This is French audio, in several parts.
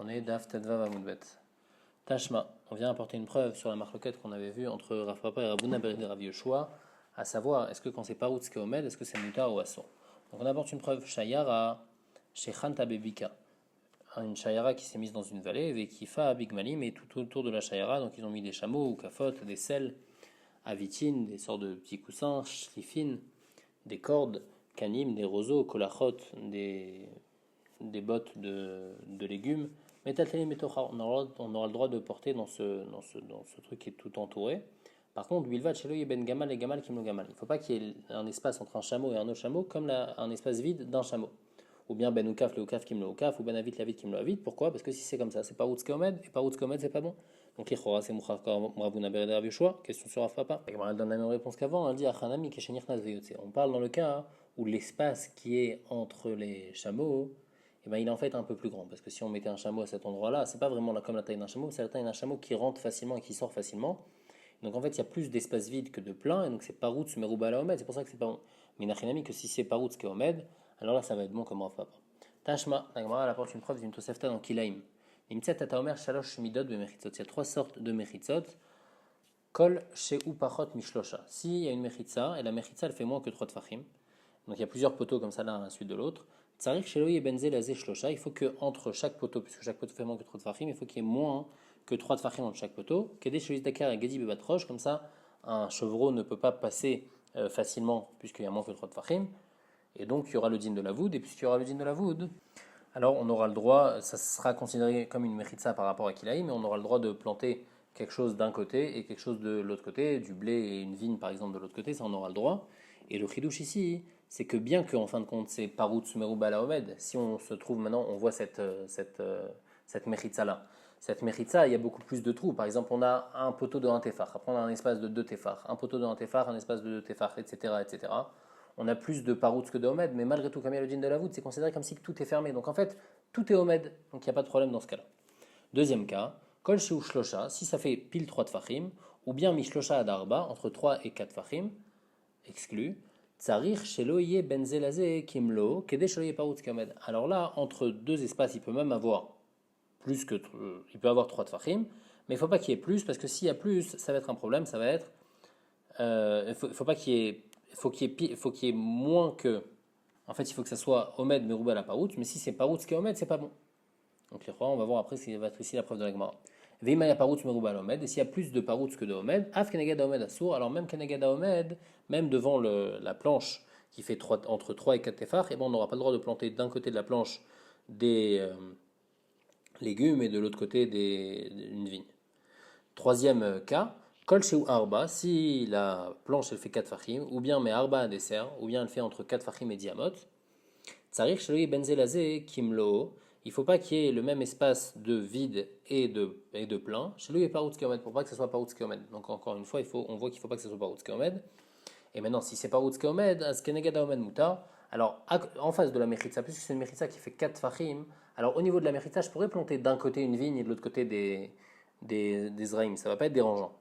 On est Daf Tedvav Amoudbet. Tashma, on vient apporter une preuve sur la marloquette qu'on avait vue entre Rav Papa et Rabbouna Bered et Rav Yoshua, à savoir est-ce que quand c'est Paroutz Keomed, est-ce que c'est Mutar ou Asson. Donc on apporte une preuve, Shayara, Shechan Tabebika, une Shayara qui s'est mise dans une vallée, Vekifa, Bigmalim, et tout autour de la Shayara, donc ils ont mis des chameaux ou kafotes, des selles, avitines, des sortes de petits coussins, shlifines, des cordes, kanim, des roseaux, kolachot, des bottes de légumes. On aura le droit de porter dans ce truc qui est tout entouré. Par contre, Bilvat Shelo Ben Gamal et Gamal Kimlo Gamal. Il ne faut pas qu'il y ait un espace entre un chameau et un autre chameau, comme un espace vide d'un chameau. Ou bien Ben Ukaf le Ukaf Kimlo Ukaf, ou Ben Avit Lavit Kimlo Avit. Pourquoi? Parce que si c'est comme ça, c'est pas Routz Keomed, et pas Routz Keomed, c'est pas bon. Donc l'Ichora, c'est Mouchar Mravuna Bered Rav Yoshua. Question sur Rav Papa. Elle donne la même réponse qu'avant. Elle dit Achanami Keshenir Nas Veyotse. On parle dans le cas où l'espace qui est entre les chameaux, eh ben, il est en fait un peu plus grand. Parce que si on mettait un chameau à cet endroit-là, c'est pas vraiment comme la taille d'un chameau, c'est la taille d'un chameau qui rentre facilement et qui sort facilement. Donc en fait, il y a plus d'espace vide que de plein, et donc c'est Paroutz Merouba la Omed, c'est pour ça que c'est pas bon. Mais Nachinami, que si c'est Paroutz qui est Omed, alors là ça va être bon comme Rav Papa. Tashma, la Gemara apporte une preuve d'une Tosefta dans Kilaim. Nimtzet Tata Omer Shalosh Midot Bemechitzot. Il y a trois sortes de Mechitzot. Kol Sheu Pachot Mishlosha. S'il y a une Mechitza, et la Mechitza elle fait moins que 3 Tfachim, donc il y a plusieurs poteaux comme ça l'un à la suite de l'autre. Tsarik Sheloï et Benzel Azé Shlosha. Il faut que entre chaque poteau, puisque chaque poteau fait moins que 3 Tfachim, il faut qu'il y ait moins que 3 Tfachim entre chaque poteau. Kedé Sheloïs Dakar et Gedi Bebatroche, comme ça un chevreau ne peut pas passer facilement puisqu'il y a moins que 3 Tfachim. Et donc il y aura le din de la voûte, et puisqu'il y aura le din de la voûte, alors on aura le droit, ça sera considéré comme une mechitza par rapport à Kilaï, mais on aura le droit de planter quelque chose d'un côté et quelque chose de l'autre côté, du blé et une vigne par exemple de l'autre côté, ça on aura le droit. Et le chidouche ici, c'est que bien qu'en fin de compte c'est Paroutz Merouba la Omed, si on se trouve maintenant, on voit cette mechitza là. Cette mechitza, il y a beaucoup plus de trous. Par exemple, on a un poteau de 1 téfar, après on a un espace de 2 téfar, un poteau de 1 téfar, un espace de 2 téfar, etc., etc. On a plus de Paroutz que de Omed, mais malgré tout, comme il y a le din de la voûte, c'est considéré comme si tout est fermé. Donc en fait, tout est Omed, donc il n'y a pas de problème dans ce cas-là. Deuxième cas, Kol Sheu Shlosha, si ça fait pile 3 Tfachim, ou bien Mishlosha Adarba, entre 3 et 4 Tfachim, exclu, Tsarich Shelo Ye Benzelazé Kimlo, Kede Shelo Ye Paroutz Keomed. Alors là, entre deux espaces, il peut même avoir plus que. Il peut avoir 3 Tfachim, mais il ne faut pas qu'il y ait plus, parce que s'il y a plus, ça va être un problème, ça va être. Il faut pas qu'il y ait. Faut qu'il y ait moins que. En fait, il faut que ça soit Omed Merouba la Paroutz, mais si c'est Paroutz qui est Omed, c'est pas bon. Donc les rois, on va voir après s'il va être ici la preuve de la Gemara. Veimaya Paroutz Merouba la Omed, et s'il y a plus de Paroutz que de Omed, Af Kenegad Omed Assour, alors même Kenegad Omed, même devant la planche qui fait entre 3 et 4 tefar, et bon, on n'aura pas le droit de planter d'un côté de la planche des légumes et de l'autre côté une vigne. Troisième cas, Kol Sheu Arba, si la planche elle fait 4 fachim, ou bien mais Arba à dessert, ou bien elle fait entre 4 fachim et diamot, Tsarich Shelo Benzelazé Kimlo, il ne faut pas qu'il y ait le même espace de vide et de plein. Shelo et Paroutz Keomed, pour pas que ce soit Paroutz Keomed. Donc encore une fois, on voit qu'il ne faut pas que ce soit Paroutz Keomed. Et maintenant, si c'est Paroutz Keomed, Askenegada Omed Muta, alors en face de la Mechitza, puisque c'est une Mechitza qui fait 4 fachim, alors au niveau de la Mechitza, je pourrais planter d'un côté une vigne et de l'autre côté des Zraïm, ça ne va pas être dérangeant.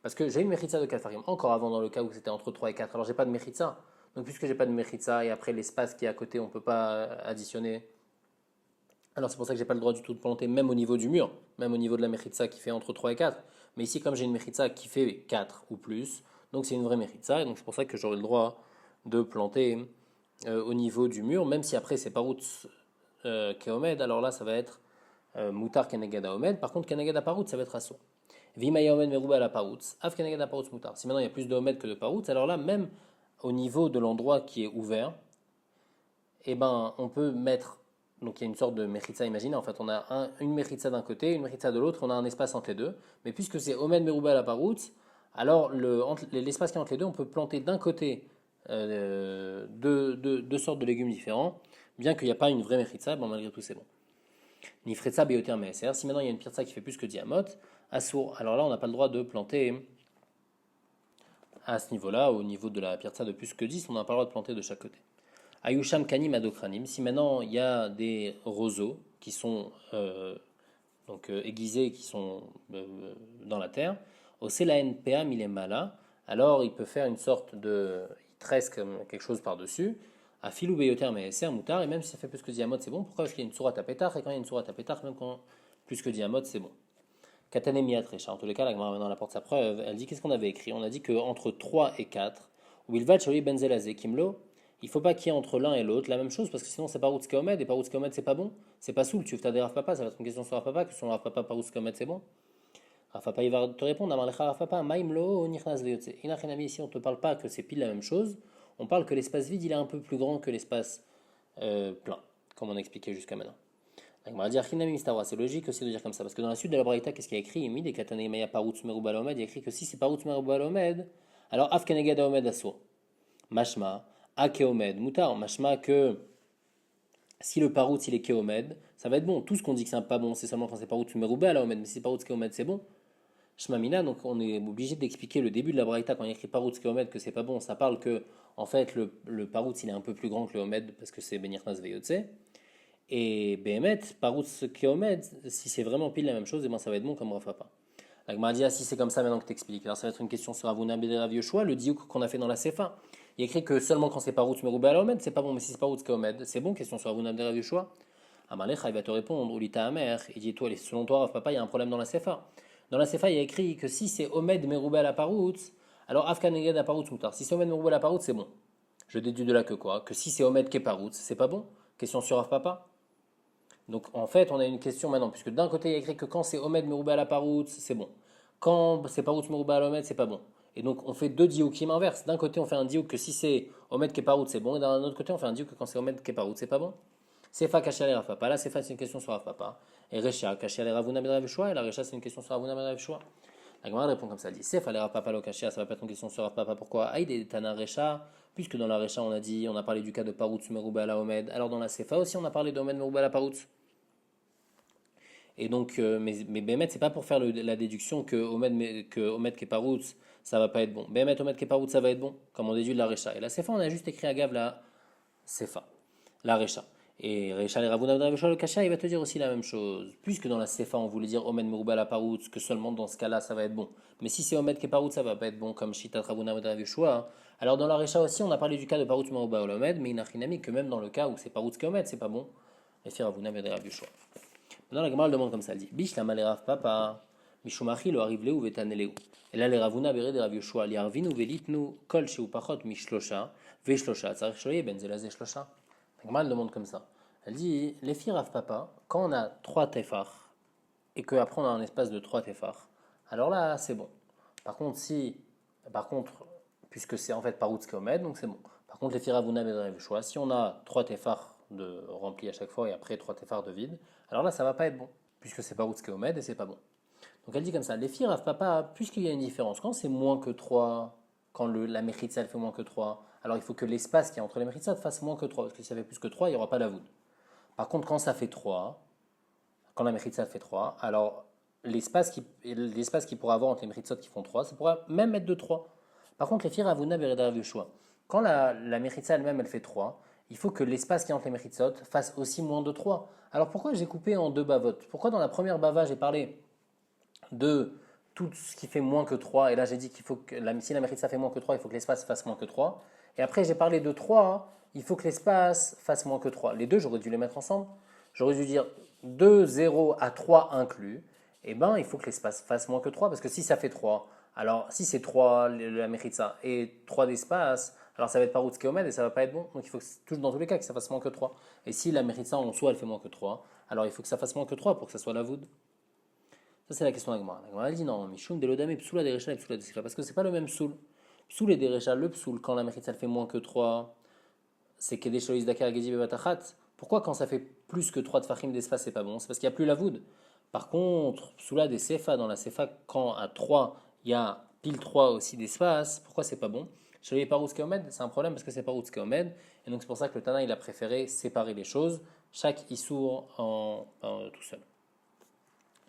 Parce que j'ai une Mechitza de 4 farim, encore avant dans le cas où c'était entre 3 et 4, alors j'ai pas de Mechitza. Donc puisque j'ai pas de Mechitza et après l'espace qui est à côté, on ne peut pas additionner. Alors c'est pour ça que j'ai pas le droit du tout de planter même au niveau du mur, même au niveau de la Mechitza qui fait entre 3 et 4. Mais ici comme j'ai une Mechitza qui fait 4 ou plus, donc c'est une vraie Mechitza et donc c'est pour ça que j'aurai le droit de planter au niveau du mur, même si après c'est Paroutz Keomed, alors là ça va être Moutar Kenegada Omed, par contre Kenegada Paroutz ça va être Asso. Vimaya Omed Merouba la Paroutz, Af Kenegada Paroutz Moutar. Si maintenant il y a plus de Omed que de Paroutz, alors là même au niveau de l'endroit qui est ouvert, eh ben on peut mettre, donc il y a une sorte de Mechitza imaginée, en fait on a une Mechitza d'un côté, une Mechitza de l'autre, on a un espace entre les deux, mais puisque c'est Omed Merouba la Paroutz, alors l'espace qui est entre les deux, on peut planter d'un côté deux sortes de légumes différents, bien qu'il n'y a pas une vraie Mechitza, bon malgré tout c'est bon. Nifretza Beyoter Meser, si maintenant il y a une pirza qui fait plus que diamot, Assour, alors là on n'a pas le droit de planter à ce niveau-là, au niveau de la pirza de plus que 10, on n'a pas le droit de planter de chaque côté. Ayusham Kanim Adokranim, si maintenant il y a des roseaux qui sont aiguisés, qui sont dans la terre, au Selaen PA Milemala, alors il peut faire une sorte de. Il tresse comme quelque chose par-dessus, à filou beyoter mais ser moutar, et même si ça fait plus que diamot, c'est bon. Pourquoi? Parce qu'il y a une sourate à pétard, et quand il y a une sourate à pétard, même quand plus que diamot, c'est bon. Katanemiat Recha, en tous les cas, la Gemara maintenant elle apporte sa preuve. Elle dit qu'est-ce qu'on avait écrit? On a dit qu'entre 3 et 4, Wilvad Sholi Benzelazé Kimlo, il ne faut pas qu'il y ait entre l'un et l'autre la même chose parce que sinon c'est Paroutz Keomed et Paroutz Keomed c'est pas bon. C'est pas soul, tu veux des Rav Papa, ça va être une question sur Rav Papa, que sur Rav Papa Paroutz Keomed c'est bon. Rav Papa il va te répondre, Amarlecha Rav Papa, Maimlo, Nichnas Veyotse. Inachinami, ici on ne te parle pas que c'est pile la même chose, on parle que l'espace vide il est un peu plus grand que l'espace plein, comme on a expliqué jusqu'à maintenant. C'est logique aussi de dire comme ça, parce que dans la suite de la Braïta, qu'est-ce qu'il y a écrit? Il y a écrit que si c'est Paroutz Merubal Omed, alors Af Keneged Omed Asso. Mashma, A Keomed, Moutar, Mashma que si le Paroutz il est Keomed, ça va être bon. Tout ce qu'on dit que c'est pas bon, c'est seulement quand c'est Paroutz Merubal Omed, mais si c'est Paroutz Keomed, c'est bon. Shmamina, donc on est obligé d'expliquer le début de la Braïta quand il y a écrit Paroutz Keomed que c'est pas bon. Ça parle que, en fait, le Paroutz il est un peu plus grand que le Omed parce que c'est Benirnas Veyotse. Et Behemet, Paroutz Keomed, si c'est vraiment pile la même chose, et ben ça va être bon comme Rav Papa. La Gemara dit, si c'est comme ça maintenant que tu expliques. Alors ça va être une question sur Avuna Bede Rav Yoshua, le diouk qu'on a fait dans la Sefa. Il y a écrit que seulement quand c'est Paroutz Merubal Omed, c'est pas bon, mais si c'est Paroutz Keomed, c'est bon. Question sur Avuna Bede Rav Yoshua. Amalecha, il va te répondre, Ulita Amer, il dit, toi, selon toi, Rav Papa, il y a un problème dans la Sefa. Dans la Sefa, il y a écrit que si c'est Omed Merubal à Paroutz, alors Afkan Eged à Paroutz Moutar. Si c'est Omed Merubal à Paroutz, c'est bon. Je déduis de là que quoi? Que si c'est Omed qui est Paroutz, c'est pas bon. Question sur Rav Papa. Donc en fait, on a une question maintenant, puisque d'un côté il y a écrit que quand c'est Omed Merouba à la Paroutz, c'est bon. Quand c'est Paroutz Merouba à l'Omed, c'est pas bon. Et donc on fait deux dioukim inverses. D'un côté on fait un diouk que si c'est Omed Keparout, c'est bon, et d'un autre côté on fait un diouk que quand c'est Omed Keparout, c'est pas bon. Sefa Kachal Rav Papa. Là, Sefa c'est une question sur Rav Papa. Et Recha Kachal Ravuna Ben Rav Shua. Et la Recha c'est une question sur Ravuna Ben Rav Shua. La Gemara répond comme ça, elle dit Sefa Rav Papa lo Kachal, ça va pas être une question sur Rav Papa. Pourquoi Aïd Tana Recha, puisque dans la Recha on a parlé du cas de Paroutz Merouba à la Omed. Alors dans la Sefa aussi on a parlé d'Omed Merouba à la Paroutz. Et donc, mais Bémet, c'est pas pour faire la déduction que Omed Keparoutz, ça va pas être bon. Bémet, Omed Keparoutz, ça va être bon, comme on déduit de la Recha. Et la Sefa, on a juste écrit à Gav la Sefa, la Recha. Et Recha, les Ravuna, le Kasha, il va te dire aussi la même chose. Puisque dans la Sefa, on voulait dire Omed Merouba la Paroutz, que seulement dans ce cas-là, ça va être bon. Mais si c'est Omed Keparoutz, ça va pas être bon, comme Shitat Ravuna, Yeshua. Alors dans la Recha aussi, on a parlé du cas de Paroutz Merouba ou Omed, mais Inachinami, que même dans le cas où c'est Paroutz Keomed, c'est pas bon. Et Fir Ravuna, Yeshua. Maintenant, la Gemara demande comme ça, elle dit Bish la malerav papa, Mishumachi lo arrive léou vetaneleu. Et là, les Ravuna bere de Rav Yoshua, li arvinu velitnu kol sheu pachot mishlosha, veshlosha, tzarich shloye ben zelazé shlosha. La Gemara demande comme ça. Elle dit les filles Rav Papa, quand on a 3 tefar, et qu'après on a un espace de 3 tefar, alors là, c'est bon. Par contre, puisque c'est en fait Paroutz Keomed, donc c'est bon. Par contre, les filles Ravuna bere de Rav Yoshua, si on a 3 tefar de remplis à chaque fois et après 3 tefar de vide, alors là ça va pas être bon, puisque c'est Paroutz Keomed et c'est pas bon. Donc elle dit comme ça, les filles Rav Papa, puisqu'il y a une différence, quand c'est moins que 3, quand la Mechitza elle fait moins que 3, alors il faut que l'espace qui est entre les Mechitza fasse moins que 3, parce que si ça fait plus que 3, il n'y aura pas la voûte. Par contre, quand ça fait 3, quand la Mechitza fait 3, alors l'espace qui pourra avoir entre les Mechitzot qui font 3, ça pourra même être de 3. Par contre, les filles Ravuna Bereda Rav Yoshua, quand la Mechitza elle-même elle fait 3, il faut que l'espace qui est entre les Mechitzot fasse aussi moins de 3. Alors pourquoi j'ai coupé en 2 bavotes? Pourquoi dans la première bava j'ai parlé de tout ce qui fait moins que 3, et là j'ai dit qu'il faut que si la Mechitza fait moins que 3, il faut que l'espace fasse moins que 3. Et après j'ai parlé de 3, il faut que l'espace fasse moins que 3. Les deux, j'aurais dû les mettre ensemble. J'aurais dû dire 2, 0 à 3 inclus. Et ben il faut que l'espace fasse moins que 3, parce que si ça fait 3, alors si c'est 3 la Mechitza et 3 d'espace, alors ça va être Paroutz Keomed et ça va pas être bon. Donc il faut que, dans tous les cas que ça fasse moins que 3. Et si la Mechitza en soi elle fait moins que 3, alors il faut que ça fasse moins que 3 pour que ça soit la voûte. Ça c'est la question d'Agmara. L'Agmara elle dit non, Mishum de l'odame psoula derecha et psoula desira, parce que c'est pas le même psoul. Psoul et derecha, le psoul quand la Mechitza elle fait moins que 3, c'est que des shloïs dakar gedi bebatachat. Pourquoi quand ça fait plus que 3 de fachim d'espace c'est pas bon? C'est parce qu'il n'y a plus la voûte. Par contre, psoula des sefa, dans la sefa, quand à 3 il y a pile 3 aussi d'espace, pourquoi c'est pas bon? Chez les Paroutz Keomed, c'est un problème parce que c'est Paroutz Keomed, et donc c'est pour ça que le Tana il a préféré séparer les choses, chaque Issour tout seul.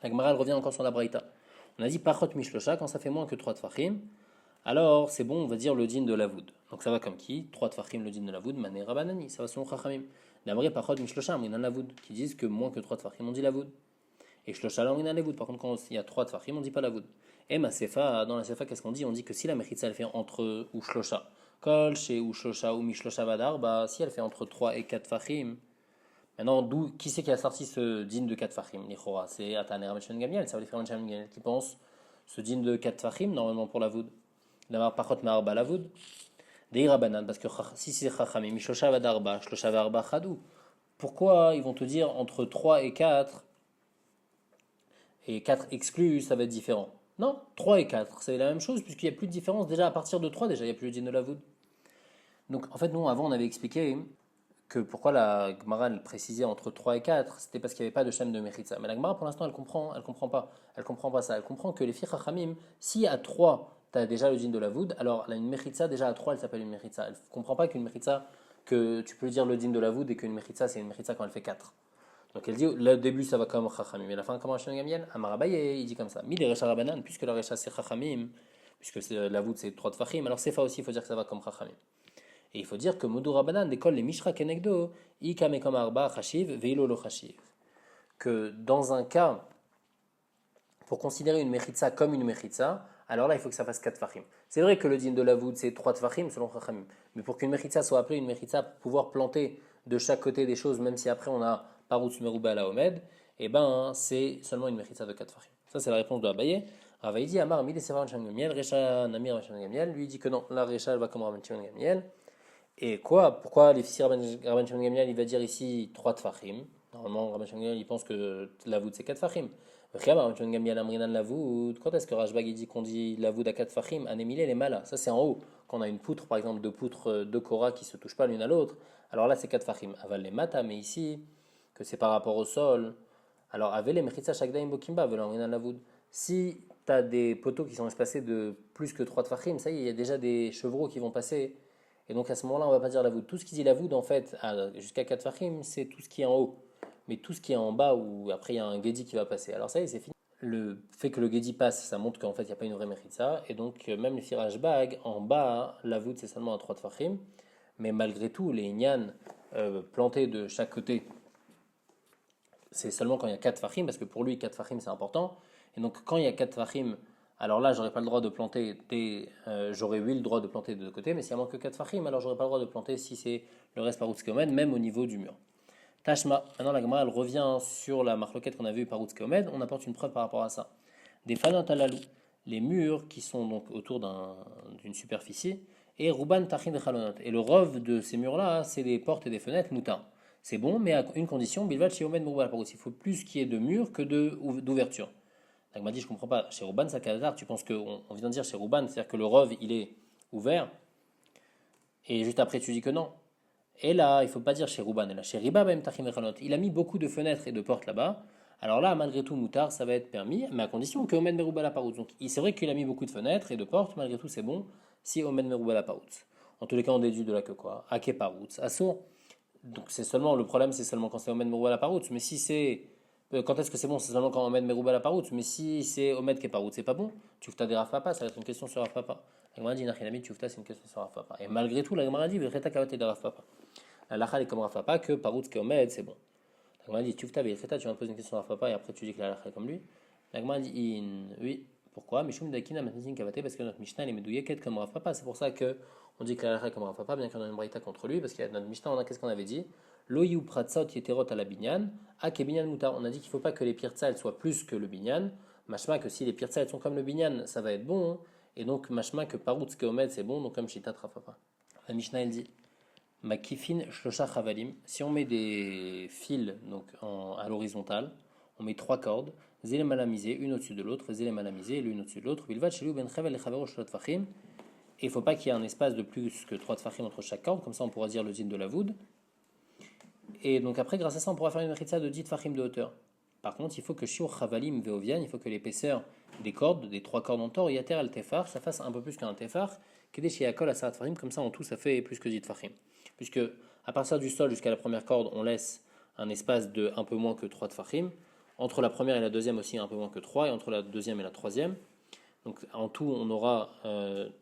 La Gemara elle revient encore sur la Braïta. On a dit Pachot Mishlosha, quand ça fait moins que 3 Tfachim, alors c'est bon, on va dire le din de la voud. Donc ça va comme qui? 3 Tfachim, le din de la voud, Mané Rabanani, ça va selon Chachamim. D'après Pachot Mishlosha, Mrinan la voud, qui disent que moins que 3 Tfachim, on dit la voud. Et Shlosha la Mrinan la voud, par contre quand il y a 3 Tfachim, on dit pas la voud. Et ma sefa, dans la sefa, qu'est-ce qu'on dit? On dit que si la Mechitza elle fait entre ou Shlosha, Kol, chez ou Shlosha ou Mishlosha Vadar, bah si elle fait entre 3 et 4 Fachim, Maintenant, qui c'est qui a sorti ce din de 4 fachim? L'Ichora, c'est Atan et Rabban Shimon Gamliel, ça veut dire Rabban Shimon Gamliel qui pense ce din de 4 fachim, normalement pour la voud. D'abord, Pachot Ma'arba la voud. Des Rabanan, parce que si c'est Chachamim, Mishosha Vadarba, Shlosha Varba Chadou. Pourquoi ils vont te dire entre 3 et 4 exclus, ça va être différent? Non, 3 et 4, c'est la même chose, puisqu'il n'y a plus de différence. Déjà, à partir de 3, déjà, il n'y a plus le din de la voud. Donc, en fait, nous, avant, on avait expliqué que pourquoi la Gemara elle précisait entre 3 et 4, c'était parce qu'il n'y avait pas de Shem de Mechitza. Mais la Gemara, pour l'instant, elle comprend pas. Elle comprend pas ça. Elle comprend que les filles Chachamim, si à 3, tu as déjà le din de la voud, alors une Mechitza, déjà à 3, elle s'appelle une Mechitza. Elle ne comprend pas qu'une Mechitza, que tu peux dire le din de la voud et qu'une Mechitza, c'est une Mechitza quand elle fait 4. Donc elle dit, le début ça va comme Chachamim, mais la fin comment Hachem Gamiel? Amarabaye, il dit comme ça. Mi les Recha Rabanan, puisque la Recha c'est Chachamim, puisque la voûte c'est 3 de Fachim, alors Sefa aussi il faut dire que ça va comme Chachamim. Et il faut dire que Moudou Rabanan décolle les Mishra Kenegdo, Ikame comme Arba, Chashiv, Veilo lo Chashiv. Que dans un cas, pour considérer une Mechitza comme une Mechitza, alors là il faut que ça fasse 4 Fachim. C'est vrai que le din de la voûte c'est 3 de Fachim selon Chachamim, mais pour qu'une Mechitza soit appelée une Mechitza, pour pouvoir planter de chaque côté des choses, même si après on a Parutz Merouba à la Omed, et ben c'est seulement une Mechitza de 4 Fachim. Ça c'est la réponse de Abaye. Ravaï dit Amar Mid et Sevar Gamiel, Recha Namir Gamiel, lui dit que non, la Recha elle va comme Rabban Shimon Gamiel. Et quoi? Pourquoi les fils Rabban Shimon Gamiel il va dire ici 3 Tfachim? Normalement, Rabban Shimon Gamiel il pense que la voûte c'est 4 Tfachim. Rabban Shimon Gamiel Amrinan la voûte. Quand est-ce que Rashbag il dit qu'on dit la voûte à 4 Tfachim? Anémilé les malas. Ça c'est en haut. Quand on a une poutre, par exemple, deux poutres de Korah qui se touchent pas l'une à l'autre, alors là c'est 4 Tfachim. Aval les mata, mais ici, que c'est par rapport au sol. Alors, avec les Mechitza Shagdaim Bokimba, Aval Amrinan la voûte. Si tu as des poteaux qui sont espacés de plus que 3 Tfachim, ça y est, il y a déjà des chevreaux qui vont passer. Et donc à ce moment-là, on ne va pas dire la voûte. Tout ce qui dit la voûte, en fait, jusqu'à 4 fachim, c'est tout ce qui est en haut. Mais tout ce qui est en bas, où après il y a un Gedi qui va passer. Alors ça y est, c'est fini. Le fait que le Gedi passe, ça montre qu'en fait, il n'y a pas une vraie Mechitza. Et donc, même le firage bag, en bas, la voûte, c'est seulement à 3 fachim. Mais malgré tout, les Inyan plantés de chaque côté, c'est seulement quand il y a 4 fachim, parce que pour lui, 4 fachim, c'est important. Et donc, quand il y a 4 fachim, alors là, j'aurais pas le droit de planter j'aurais oui le droit de planter de deux côtés, mais s'il y a moins que 4 fachim, alors j'aurais pas le droit de planter si c'est le reste par Utskeomed, même au niveau du mur. Tashma, maintenant la Gemara elle revient sur la marloquette qu'on a vue par Utskeomed, on apporte une preuve par rapport à ça. Des fanat alalou, les murs qui sont donc autour d'une superficie, et Ruban Tachin Chalonot. Et le rov de ces murs-là, c'est des portes et des fenêtres moutin. C'est bon, mais à une condition, Bilvat Shiomed Mourba il faut plus qu'il y ait de murs que d'ouverture. Donc m'a dit je comprends pas. Chez Rouban, ça Kazar, tu penses qu'on vient de dire chez Rouban, c'est-à-dire que le rov il est ouvert, et juste après tu dis que non. Et là, il faut pas dire chez Rouban, et là chez Riba même Tachim Echanot. Il a mis beaucoup de fenêtres et de portes là-bas. Alors là, malgré tout, Moutar, ça va être permis, mais à condition que Omen Merouba la Parout. Donc c'est vrai qu'il a mis beaucoup de fenêtres et de portes, malgré tout c'est bon, si Omen Merouba la Parout. En tous les cas, on déduit de là que quoi? Ake Parout. Assour. Donc c'est seulement, le problème c'est seulement quand c'est Omen Merouba la Parout, mais si c'est quand est-ce que c'est bon? C'est seulement quand on met Merouba la paroute. Mais si c'est Omed qui est paroute, c'est pas bon. Tufta des Rav Papa, ça va être une question sur Rav Papa. La Gemara dit Nachinami, Tufta, c'est une question sur Rav Papa. Et malgré tout, la Gemara dit Vecheta Kavate de Rav Papa. La Lacha est comme Rav Papa, que paroute qui est Omed, c'est bon. La Gemara dit Tufta, Vecheta, tu vas me poser une question sur Rav Papa et après tu dis que la Lacha est comme lui. La Gemara dit oui. Pourquoi Mishum Dakina Matnisin Kavate, parce que notre Mishnah est Medouyaket comme Rav Papa. C'est pour ça que on dit que la Lacha est comme Rav Papa, bien qu'on a une braïta contre lui, parce qu'il y a notre Mishnah, qu'est-ce qu'on avait dit? Loyu pratsot yeterot à la binyan, a ke binyan mutar. On a dit qu'il ne faut pas que les pirtsa soient plus que le binyan. Machma que si les pirtsa sont comme le binyan, ça va être bon. Et donc machma que parut skeomed c'est bon, donc comme shitat rafapa. La Mishnah elle dit makifin shlosha chavalim. Si on met des fils donc à l'horizontale, on met 3 cordes, zélé malamisé, une au-dessus de l'autre, zélé malamisé, l'une au-dessus de l'autre. Bilvat shelu ben chavel et chavero shlot fachim. Et il ne faut pas qu'il y ait un espace de plus que 3 tfachim entre chaque corde, comme ça on pourra dire le din de la voûte. Et donc après, grâce à ça, on pourra faire une mechitza de 10 fachim de hauteur. Par contre, il faut que shiur chavalim veovian, il faut que l'épaisseur des cordes, des 3 cordes en tor, yater al tefar, ça fasse un peu plus qu'un tefar, qu'est chez Yakol à sarat fachim, comme ça en tout ça fait plus que 10 fachim. Puisque à partir du sol jusqu'à la première corde, on laisse un espace de un peu moins que 3 fachim. Entre la première et la deuxième aussi un peu moins que 3, et entre la deuxième et la troisième. Donc en tout, on aura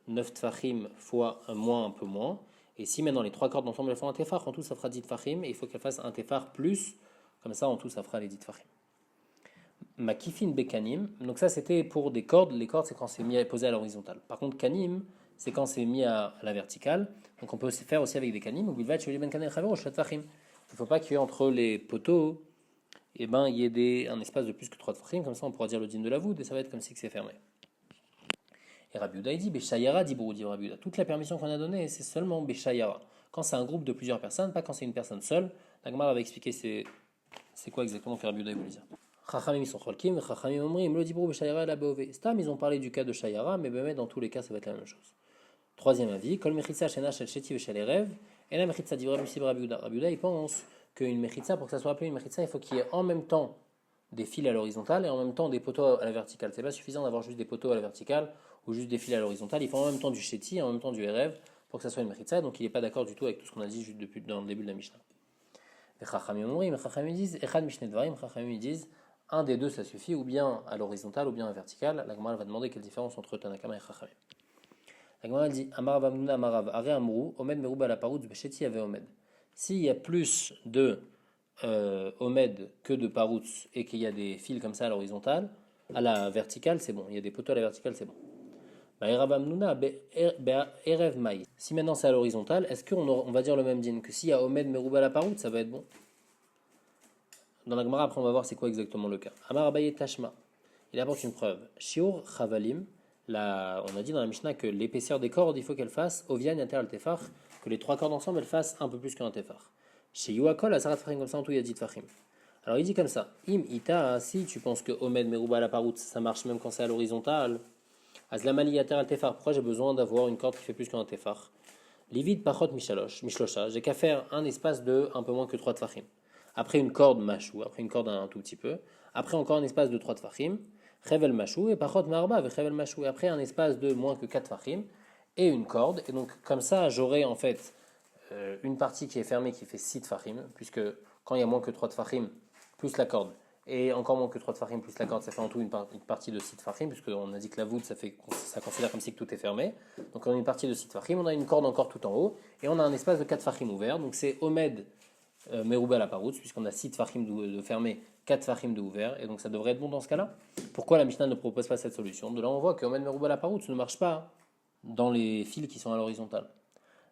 9 tfachim fois moins un peu moins. Et si maintenant les 3 cordes ensemble elles font un tefar, en tout ça fera 10 tfachim, et il faut qu'elles fassent un tefar plus, comme ça en tout ça fera les 10 tfachim. Makifin bekanim, donc ça c'était pour des cordes, les cordes c'est quand c'est posé à l'horizontale. Par contre kanim, c'est quand c'est mis à la verticale, donc on peut aussi faire aussi avec des kanim, ou bilvat ben kanel chavero tfachim. Il ne faut pas qu'il y ait entre les poteaux, eh ben, il y ait un espace de plus que 3 tfachim, comme ça on pourra dire le din de la voûte et ça va être comme si c'est fermé. Et Rabbi Yehuda il dit, Béchayara dit dit Rabbi Yehuda. Toute la permission qu'on a donnée, c'est seulement Béchayara. Quand c'est un groupe de plusieurs personnes, pas quand c'est une personne seule. La Gemara va expliquer c'est quoi exactement que Rabbi Yehuda voulait dire. Chachamim ils sont cholkim, Chachamim omrim, le dibro Béchayara et la Beové. Stam, ils ont parlé du cas de Shayara, mais dans tous les cas, ça va être la même chose. Troisième avis, Kol Mechitza Shena Shel Sheti Veshel Erev, et la Mechitza d'Ivra Musib Rabbi Yehuda. Rabbi Yehuda, il pense qu'une Mechitza, pour que ça soit appelé une Mechitza, il faut qu'il y ait en même temps des fils à l'horizontale et en même temps des poteaux à la verticale. C'est pas suffisant d'avoir juste des poteaux à la verticale ou juste des fils à l'horizontale. Il faut en même temps du Sheti et en même temps du Erev pour que ça soit une Mechitza. Donc il n'est pas d'accord du tout avec tout ce qu'on a dit juste depuis dans le début de la Mishnah. Les Chachamim disent, Echad Mishneh Dvarim, Chachamim disent, un des deux ça suffit, ou bien à l'horizontale ou bien à la verticale. La Gemara va demander quelle différence entre Tanakama et Chachamim. La Gemara dit Amarav Amnuna Amarav Are Amrou Omed Meruba la Paroutz Besheti Ave Omed. S'il y a plus de Omed que de Paroutz et qu'il y a des fils comme ça à l'horizontale, à la verticale, c'est bon. Il y a des poteaux à la verticale, c'est bon. Amarav Amnuna Erev Maï. Si maintenant c'est à l'horizontale, est-ce qu'on va dire le même din que s'il y a Omed Meruba la Paroutz, ça va être bon? Dans la Gemara, après on va voir c'est quoi exactement le cas. Amar Abaye Tashma. Il apporte une preuve. Shiur Chavalim. On a dit dans la Mishnah que l'épaisseur des cordes, il faut qu'elle fasse Ovian Yater al Tefach, que les trois cordes ensemble, elles fassent un peu plus qu'un Tefach. Chez Yuakol, Asarat Fachim, comme ça en tout, il y a dit Fachim. Alors il dit comme ça Im Ita, si tu penses que Omed Meruba la Parout, ça marche même quand c'est à l'horizontale, Azlamali Yater al Tefach, pourquoi j'ai besoin d'avoir une corde qui fait plus qu'un Tefach? Livid Pachot Mishlosha, j'ai qu'à faire un espace de un peu moins que 3 Tfachim. Après une corde Machou, après une corde un tout petit peu, après encore un espace de 3 Tfachim. Chevel Machou et Pachot Marba avec Chevel Machou. Et après un espace de moins que 4 Fachim et une corde. Et donc comme ça, j'aurai en fait une partie qui est fermée qui fait 6 Fachim, puisque quand il y a moins que 3 Fachim plus la corde, et encore moins que 3 Fachim plus la corde, ça fait en tout une partie de 6 Fachim, puisqu'on a dit que la voûte, ça considère comme si tout est fermé. Donc on a une partie de 6 Fachim, on a une corde encore tout en haut, et on a un espace de 4 Fachim ouvert. Donc c'est Omed Merouba la Paroutz, puisqu'on a 6 Fachim de fermé, 4 Fachim de ouvert, et donc ça devrait être bon dans ce cas-là. Pourquoi la Mishnah ne propose pas cette solution? De là on voit que Omed Merouba la Paroutz ne marche pas dans les fils qui sont à l'horizontale.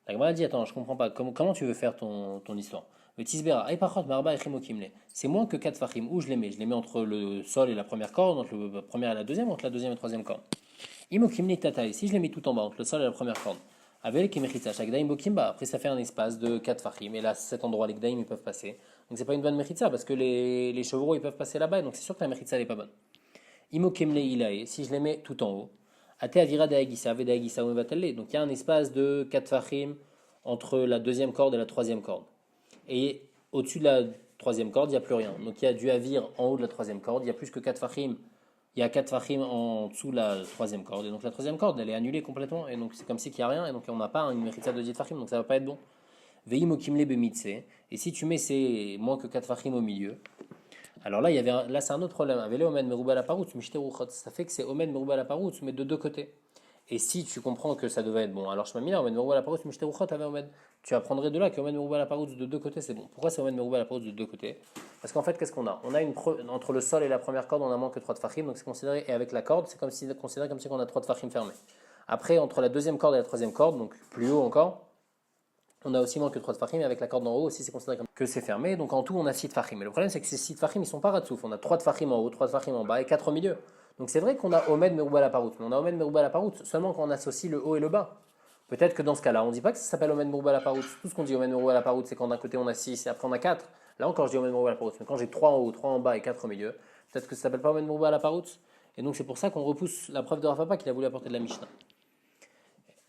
La Gemara dit attends, je comprends pas, comment tu veux faire ton histoire? Le Tisbera, c'est moins que 4 Fachim, où je les mets? Je les mets entre le sol et la première corde, entre la première et la deuxième, entre la deuxième et la troisième corde. Imokimne Tataï, si je les mets tout en bas, entre le sol et la première corde. Avec après ça fait un espace de 4 fachim, et là, cet endroit, les gdaïm, ils peuvent passer. Donc c'est pas une bonne mechitza, parce que les chevreaux, ils peuvent passer là-bas, donc c'est sûr que la mechitza, elle est pas bonne. Imo kemle ilae, si je les mets tout en haut, ate avira de agisa, ave de agisa ou vatelle, donc il y a un espace de 4 fachim entre la deuxième corde et la troisième corde. Et au-dessus de la troisième corde, il n'y a plus rien. Donc il y a du avir en haut de la troisième corde, il y a plus que 4 fachim. Il y a 4 fachim en dessous de la troisième corde. Et donc la troisième corde, elle est annulée complètement. Et donc c'est comme si qu'il n'y a rien. Et donc on n'a pas une mechitza de 10 fachim. Donc ça ne va pas être bon. Veim okimle bemitse. Et si tu mets ces moins que 4 fachim au milieu, alors là, là c'est un autre problème. Avele omed meruba la parout, mishte. Ça fait que c'est omed meruba la parout, mais de deux côtés. Et si tu comprends que ça devait être bon, alors je m'amène là, omed meruba la parout, mishte ruchot, ave omed. Tu apprendrais de là que omed meruba la parout de deux côtés, c'est bon. Pourquoi c'est omed meruba la parout de deux côtés? Parce qu'en fait, qu'est-ce qu'on a? On a entre le sol et la première corde, on a moins que 3 de fachim, donc c'est considéré, et avec la corde, c'est considéré comme si on a 3 de fachim fermés. Après, entre la deuxième corde et la troisième corde, donc plus haut encore, on a aussi moins que 3 de fachim, et avec la corde en haut aussi, c'est considéré comme que c'est fermé, donc en tout, on a 6 de fachim. Et le problème, c'est que ces 6 de fachim, ils sont pas ratsouf. On a 3 de fachim en haut, 3 de fachim en bas, et 4 au milieu. Donc c'est vrai qu'on a omed meruba la parout, mais on a omed meruba la parout seulement quand on associe le haut et le bas. Peut-être que dans ce cas-là, on ne dit pas que ça s'appelle omed meruba la parout. Tout ce qu'on dit omed meruba la parout, c'est quand d'un côté on a 6 et après on a 4. Là encore, je dis omed meruba la parout. Mais quand j'ai 3 en haut, 3 en bas et 4 au milieu, peut-être que ça s'appelle pas omed meruba la parout. Et donc c'est pour ça qu'on repousse la preuve de Rav Papa qu'il a voulu apporter de la Mishnah.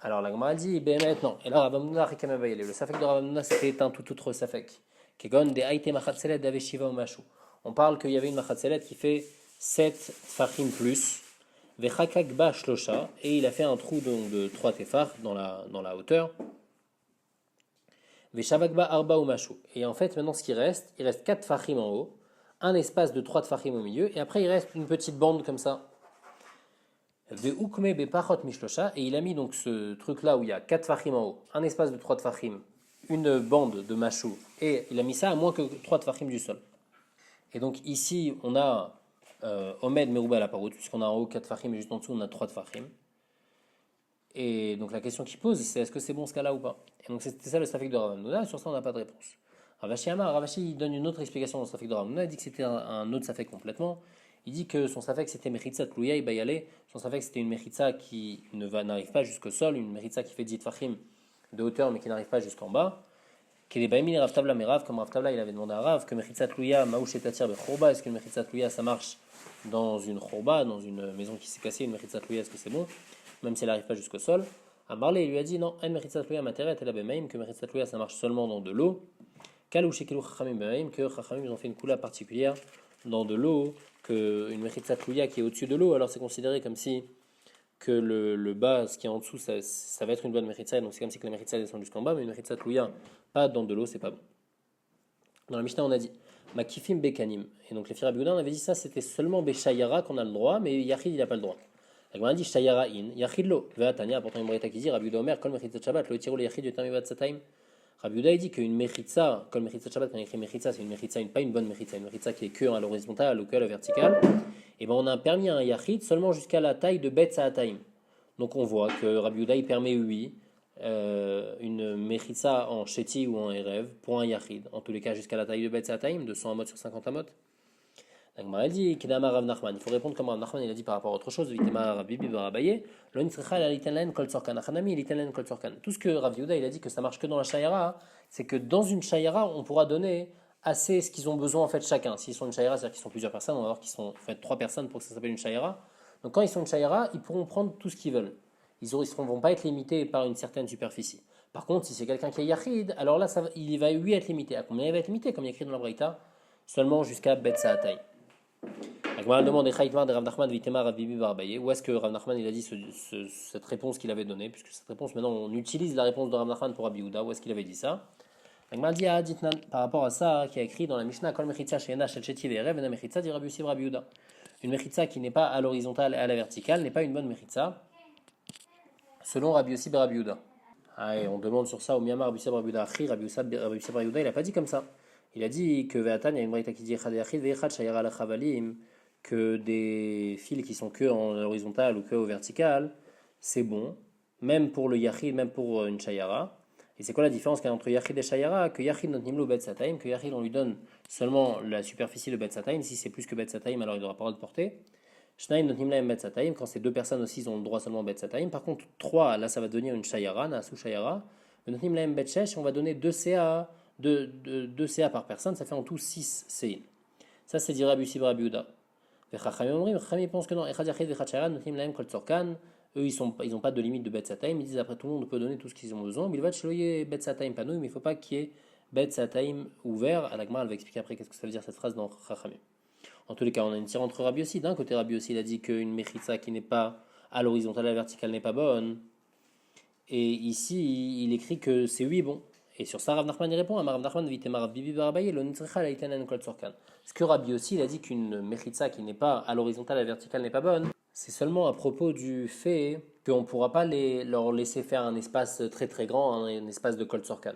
Alors la Gemara dit, non. Et là, Rav Hamnouna Rikamabayele. Le safek de Rav Hamnouna, c'était un tout autre safek. Kegon de Aïte Machatzelet d'Aveshiva ou Machou. On parle qu'il y avait une Machatzelet qui fait 7 tfachim plus. Vechakakba shlosha, et il a fait un trou donc de 3 tefach dans la hauteur. Veshavakba arba ou machou. Et en fait, maintenant, ce qui reste, il reste 4 tfachim en haut, un espace de 3 tfachim au milieu, et après, il reste une petite bande comme ça. Veukme bepachot mishlosha, et il a mis donc ce truc-là où il y a 4 tfachim en haut, un espace de 3 tfachim, une bande de machou, et il a mis ça à moins que 3 tfachim du sol. Et donc ici, on a Omed Meruba la parout, puisqu'on a en haut 4 fachim et juste en dessous on a 3 fachim. Et donc la question qui pose, c'est est-ce que c'est bon ce cas-là ou pas? Et donc c'était ça le safek de Rav Hamnouna, sur ça on n'a pas de réponse. Ravashi il donne une autre explication dans Safek de Ravuna, il dit que c'était un autre Safek complètement. Il dit que son Safek c'était Mechitza Tlouya, il va y aller. Son Safek c'était une Mechitza qui n'arrive pas jusqu'au sol, une Mechitza qui fait 10 Fahim de hauteur mais qui n'arrive pas jusqu'en bas. Qu'il est Baïmini Rav Tabla Merav, comme Rav Tabla il avait demandé à Rav, que Mechitza Tlouya, Maouch et Tatir Bechorba, est-ce qu'une Mechitza Tlouya ça marche dans une Chorba, dans une maison qui s'est cassée, une Mechitza Tlouya, est-ce que c'est bon, même si elle n'arrive pas jusqu'au sol. Amarle il lui a dit non, en Mechitza Tlouya Materet et la Bemaim, que Mechitza Tlouya ça marche seulement dans de l'eau. Kalou Shekilu Chachamim Bemaim, que Chachamim ils ont fait une coula particulière dans de l'eau, qu'une Mechitza Tlouya qui est au-dessus de l'eau, alors c'est considéré comme si que le bas, ce qui est en dessous, ça va être une bonne Mechitza, donc c'est comme si que la Mechitza descend jusqu'en bas, mais une Mechitza Tlouya pas dans de l'eau, c'est pas bon. Dans la Mishnah, on a dit Makifim Bekanim. Et donc, les Fira Biouda, on avait dit ça, c'était seulement Beshayara qu'on a le droit, mais Yachid, il n'a pas le droit. Donc, on a dit Shayara in, Yachid lo. Veatania, pourtant, une Morita qui dit Rabbi Yehuda Omer, Kol Mechitza Shabbat, lo Tirou le Yachid Yotam Bat Sataim. Rabbi Yehuda, il dit qu'une Mechitza, Kol Mechitza Shabbat, quand il écrit Mechitza, c'est une Mechitza, pas une bonne Mechitza, une Mechitza qui est que à l'horizontale ou que à la verticale. Et ben, on a permis à un Yachid seulement jusqu'à la taille de Bet Sataim. Donc, on voit que Rabbi Yehuda, il permet, oui, une Mechitza en Sheti ou en Erev pour un Yachid, en tous les cas jusqu'à la taille de Bet Sataim, de 100 amot sur 50 amot. Donc il dit Kedama Rav Nachman, il faut répondre comme Rav Nachman il a dit par rapport à autre chose, Vitema Rabbi Barabaye, Lo Nitzrecha la Litenlen Kol Tzorkan, Achanami Litenlen Kol Tzorkan. Tout ce que Rav Yehuda il a dit que ça marche que dans la Shayara, c'est que dans une Shayara on pourra donner assez ce qu'ils ont besoin en fait chacun. S'ils sont une Shayara, c'est-à-dire qu'ils sont plusieurs personnes, on va voir qu'ils sont en fait 3 personnes pour que ça s'appelle une Shayara. Donc quand ils sont une Shayara, ils pourront prendre tout ce qu'ils veulent. Ils ne vont pas être limités par une certaine superficie. Par contre, si c'est quelqu'un qui est Yachid, alors là, il va lui être limité. À combien il va être limité, comme il y a écrit dans la Braïta? Seulement jusqu'à Bet Sa'atay. La demande est Chaïtmar de Rav Nachman Vitema Rav Bibi Barabaye. Où est-ce que Rav Nachman il a dit cette réponse qu'il avait donnée? Puisque cette réponse, maintenant, on utilise la réponse de Rav Nachman pour Rabbi Yehuda. Où est-ce qu'il avait dit ça? La dit par rapport à ça, qui a écrit dans la Mishnah Kol Mechitza Sheena Shel Sheti Ve'erev Vena Mechitza dit Rabbi Yossi Rabbi Yehuda. Une Mechitza qui n'est pas à l'horizontale et à la verticale n'est pas une bonne Mechitza. Selon Rabbi Yossi Rabbi Yehuda. Et on demande sur ça au Myanmar Rabbi Yossi Rabbi Yehuda Achri, Rabbi Yossi Rabbi Yehuda, il n'a pas dit comme ça. Il a dit que Ve'atan, il y a une braïta qui dit Echad Yachid Ve'echad Shayara la Chavalim, que des fils qui sont que en horizontal ou que au vertical, c'est bon, même pour le Yachid, même pour une Shayara. Et c'est quoi la différence qu'il y a entre Yachid et Shayara? Que Yachid not nimlo Bet Sataim, que Yachid on lui donne seulement la superficie de Bet Sataim, si c'est plus que Bet Sataim alors il n'aura pas le droit de porter. Shnaim not nimlaim Bet Sataim, quand c'est 2 personnes aussi ils ont le droit seulement Bet Sataim. Par contre 3, là ça va devenir une Shayara, Nasu Shayara. Not nimlaim Bet Shesh, on va donner 2 CA, 2 CA par personne, ça fait en tout 6 CA. Ça c'est dit Rabbi Yossi Rabbi Yehuda. Chachamim pense que non, Echad Yachid Vechad Shayara not nimlaim Kol Tzorkan. Eux, ils n'ont pas de limite de Bet Sataim. Ils disent après tout le monde peut donner tout ce qu'ils ont besoin. Bilvat Shloye Bet Sataim Panoui, mais il ne faut pas qu'il y ait Bet Sataim ouvert. Alagmar, elle va expliquer après qu'est-ce que ça veut dire cette phrase dans Chachamim. En tous les cas, on a une tire entre Rabbi Yossi. D'un côté, Rabbi Yossi il a dit qu'une Mechitza qui n'est pas à l'horizontale, à la verticale n'est pas bonne. Et ici, il écrit que c'est oui bon. Et sur ça, Rav Nachman y répond Rav Nachman Vitema Rav Bibi Barabaye, Lo Nitzrecha la Itanen Kol Tzorkan. Ce que Rabbi Yossi il a dit qu'une Mechitza qui n'est pas à l'horizontale, à la verticale n'est pas bonne. C'est seulement à propos du fait qu'on ne pourra pas leur laisser faire un espace très très grand, un espace de Kol Tzorkan.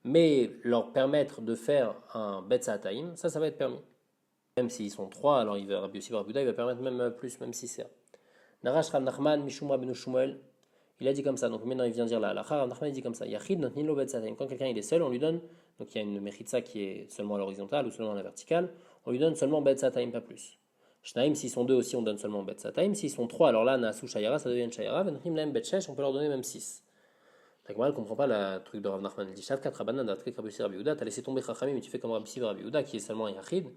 Mais leur permettre de faire un Bet Sa'atayim, ça va être permis. Même s'ils sont 3, alors Rabbi Yossi Rabbi Yehuda, il va permettre même plus, même si c'est 1. Narash Rav Nachman Mishum Rabbeinu Shmuel, il a dit comme ça, donc maintenant il vient dire là, Rav Nachman il dit comme ça, Yachid not nilo Bet Sa'atayim, quand quelqu'un il est seul, on lui donne, donc il y a une Mechitza qui est seulement à l'horizontale ou seulement à la verticale, on lui donne seulement Bet Sa'atayim, pas plus. Shnaim, s'ils sont 2 aussi, on donne seulement Bet Sa'atayim. S'ils sont 3, alors là, Nasu Shayara, ça devient une Shayara. Venchim Laim Bet Shesh, on peut leur donner même 6. T'as ne comprend pas le truc de Rav Nachman. Il dit Shav 4 Rabanan, Datrik Rabbi Yossi Rabbi Yehuda, t'as laissé tomber Chachamim, mais tu fais comme Rabbi Yossi Rabbi Yehuda, qui est seulement un Yachid.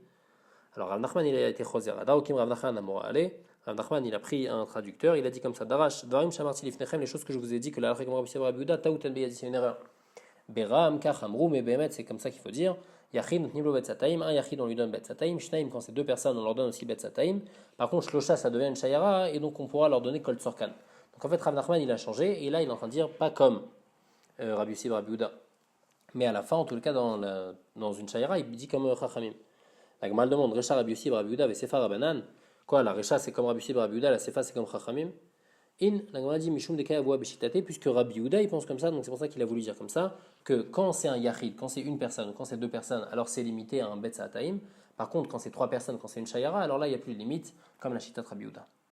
Alors Rav Nachman, il a été Choser. Adaokim Rav Nachman Amora Ale. Rav Nachman, il a pris un traducteur, il a dit comme ça Darash, Dvarim Shamarti Lifnechem, les choses que je vous ai dit, que la Lachek comme Rabbi Yossi Rabbi Yehuda, Taouten Beyadi, c'est une erreur. Beram, Kach, Amrou, mais Behemet, c'est comme ça qu'il faut dire. Yachid, Niblo Bet Sataim, un Yachid on lui donne Bet Sataim, Shnaim quand c'est 2 personnes on leur donne aussi Bet Sataim. Par contre Shlosha ça devient une Shayara et donc on pourra leur donner Kol Tzorkan. Donc en fait Rav Nachman il a changé et là il est en train de dire pas comme Rabbi Yossi Rabbi Yehuda. Mais à la fin en tout cas dans une Shayara il dit comme Chachamim. La Gemara demande Recha Rabbi Yossi Rabbi Yehuda ve Sefa Rabanan. Quoi la Recha c'est comme Rabbi Yossi Rabbi Yehuda, la Sefa c'est comme Chachamim. La Gemara dit Mishum de Kayavoa Beshitate, puisque Rabbi Yehuda il pense comme ça, donc c'est pour ça qu'il a voulu dire comme ça, que quand c'est un Yachid, quand c'est une personne, ou quand c'est 2 personnes, alors c'est limité à un Bet Sa'atayim. Par contre, quand c'est 3 personnes, quand c'est une Shayara, alors là il n'y a plus de limite, comme la Shitat Rabbi Yehuda.